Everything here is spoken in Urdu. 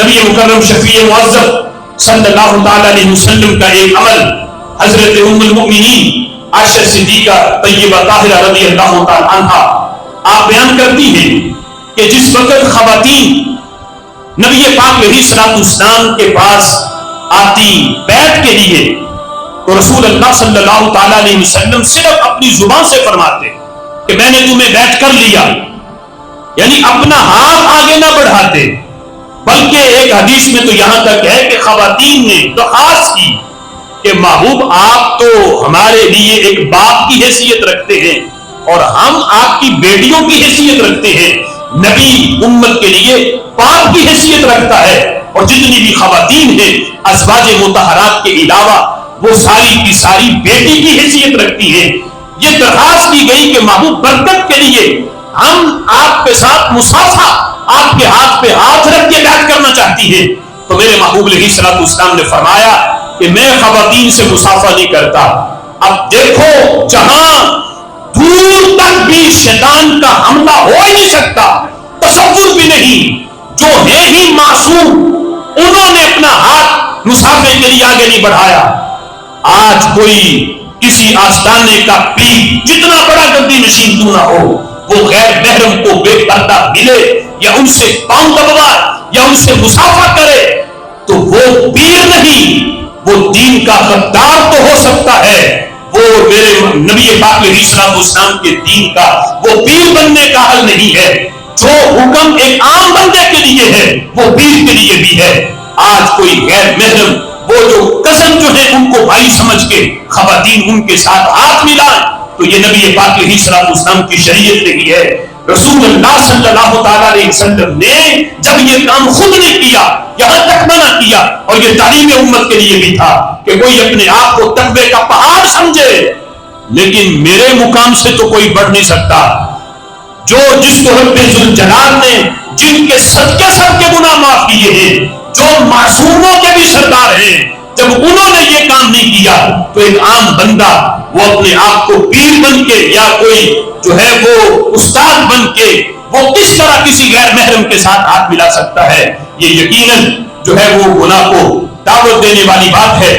نبی مکرم شفیع معظم صلی اللہ تعالی علیہ وسلم کا ایک عمل حضرت ام المؤمنین عائشہ صدیقہ طیبہ طاہرہ رضی اللہ تعالی عنہا آپ بیان کرتی ہیں کہ جس وقت خواتین نبی پاک علیہ الصلوۃ والسلام کے پاس آتی بیعت کے لیے تو رسول اللہ صلی اللہ تعالی علیہ وسلم صرف اپنی زبان سے فرماتے کہ میں نے تمہیں بیعت کر لیا، یعنی اپنا ہاتھ آگے نہ بڑھاتے، بلکہ ایک حدیث میں تو یہاں تک ہے کہ خواتین نے درخواست کی کہ محبوب آپ تو ہمارے لیے ایک باپ کی حیثیت رکھتے ہیں اور ہم آپ کی بیٹیوں کی حیثیت رکھتے ہیں، نبی امت کے لیے باپ کی حیثیت رکھتا ہے، اور جتنی بھی خواتین ہیں ازواج مطہرات کے علاوہ وہ ساری کی ساری بیٹی کی حیثیت رکھتی ہیں۔ یہ درخواست کی گئی کہ محبوب برکت کے لیے ہم آپ کے ساتھ مصافحہ، آپ کے ہاتھ پہ ہاتھ رکھ کے بیعت کرنا چاہتی ہے، تو میرے محبوب علیہ الصلوۃ والسلام نے فرمایا کہ میں خواتین سے مصافحہ نہیں کرتا۔ اب دیکھو جہاں دور تک بھی شیطان کا حملہ ہو ہی نہیں سکتا، تصور بھی نہیں، جو ہے ہی معصوم انہوں نے اپنا ہاتھ مصافحے کے لیے آگے نہیں بڑھایا۔ آج کوئی کسی آستانے کا پیر جتنا بڑا گدی نشین کیوں نہ ہو، وہ غیر محرم کو بے پردہ ملے یا ان سے پاؤں دبائے یا ان سے مصافحہ کرے تو وہ پیر نہیں، وہ دین کا غدار تو ہو سکتا ہے، وہ میرے نبی پاک علیہ الصلوۃ والسلام کے دین کا وہ پیر بننے کا حل نہیں ہے۔ جو حکم ایک عام بندے کے لیے ہے وہ پیر کے لیے بھی ہے۔ آج کوئی غیر محرم وہ جو کزن جو ہے ان کو بھائی سمجھ کے خواتین ان کے ساتھ ہاتھ ملائیں تو یہ نبی پاک علیہ الصلوۃ والسلام کی شریعت نہیں ہے۔ رسول اللہ صلی اللہ تعالی علیہ وسلم نے جب یہ کام خود نے کیا، یہاں تک منع کیا، اور یہ تعلیم امت کے لیے بھی تھا کہ کوئی اپنے آپ کو تقوی کا پہاڑ سمجھے، لیکن میرے مقام سے تو کوئی بڑھ نہیں سکتا۔ جو جس کو رب ذوالجلال نے جن کے صدقے سب کے گناہ معاف کیے ہیں، جو معصوموں کے بھی سردار ہیں، جب انہوں نے یہ کام نہیں کیا تو ایک عام بندہ وہ اپنے آپ کو پیر بن کے یا کوئی جو ہے وہ استاد بن کے وہ کس طرح کسی غیر محرم کے ساتھ ہاتھ ملا سکتا ہے؟ یہ یقیناً جو ہے وہ گناہ کو دعوت دینے والی بات ہے۔